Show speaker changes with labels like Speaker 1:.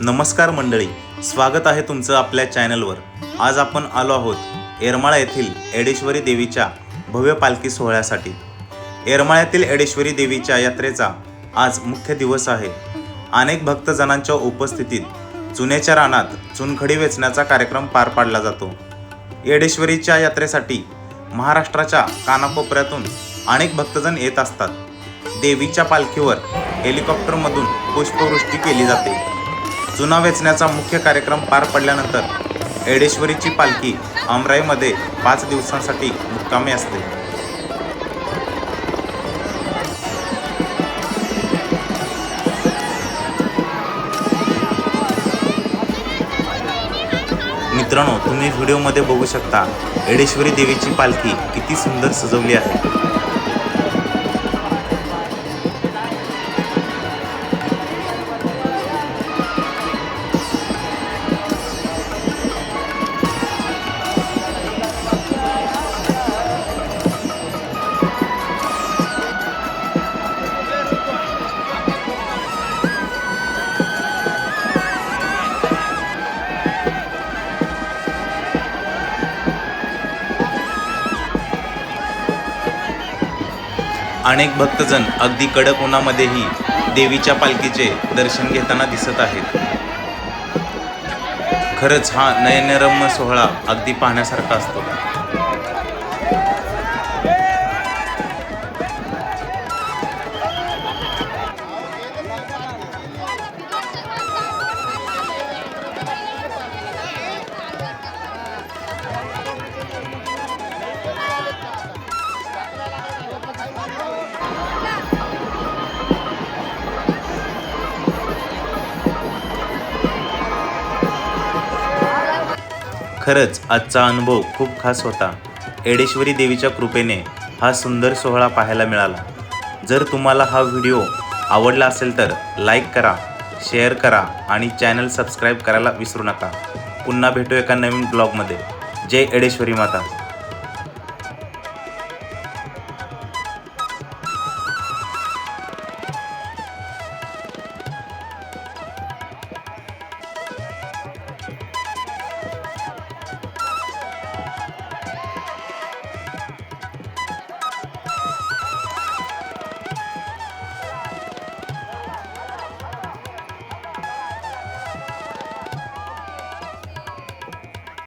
Speaker 1: नमस्कार मंडळी, स्वागत आहे तुमचं आपल्या चॅनलवर। आज आपण आलो आहोत येरमाळा येथील एडेश्वरी देवीच्या भव्य पालखी सोहळ्यासाठी। येरमाळ्यातील एडेश्वरी देवीच्या यात्रेचा आज मुख्य दिवस आहे। अनेक भक्तजनांच्या उपस्थितीत चुन्याच्या रानात चुनखडी वेचण्याचा कार्यक्रम पार पाडला जातो। एडेश्वरीच्या यात्रेसाठी महाराष्ट्राच्या कानाकोपऱ्यातून अनेक भक्तजन येत असतात। देवीच्या पालखीवर हेलिकॉप्टरमधून पुष्पवृष्टी केली जाते। चुना वेचण्याचा मुख्य कार्यक्रम पार पडल्यानंतर एडेश्वरीची पालखी अमराईमध्ये 5 दिवसांसाठी मुक्कामी असते। मित्रांनो, तुम्ही व्हिडिओमध्ये बघू शकता एडेश्वरी देवीची पालखी किती सुंदर सजवली आहे। अनेक भक्तजन अगदी कडक उन्हामध्येही देवीच्या पालखीचे दर्शन घेताना दिसत आहेत। खरंच हा नयनरम्य सोहळा अगदी पाहण्यासारखा असतो। खरंच आजचा अनुभव खूप खास होता। एडेश्वरी देवीच्या कृपेने हा सुंदर सोहळा पाहायला मिळाला। जर तुम्हाला हा व्हिडिओ आवडला असेल तर लाईक करा, शेअर करा आणि चॅनल सबस्क्राईब करायला विसरू नका। पुन्हा भेटू एका नवीन ब्लॉगमध्ये। जय एडेश्वरी माता।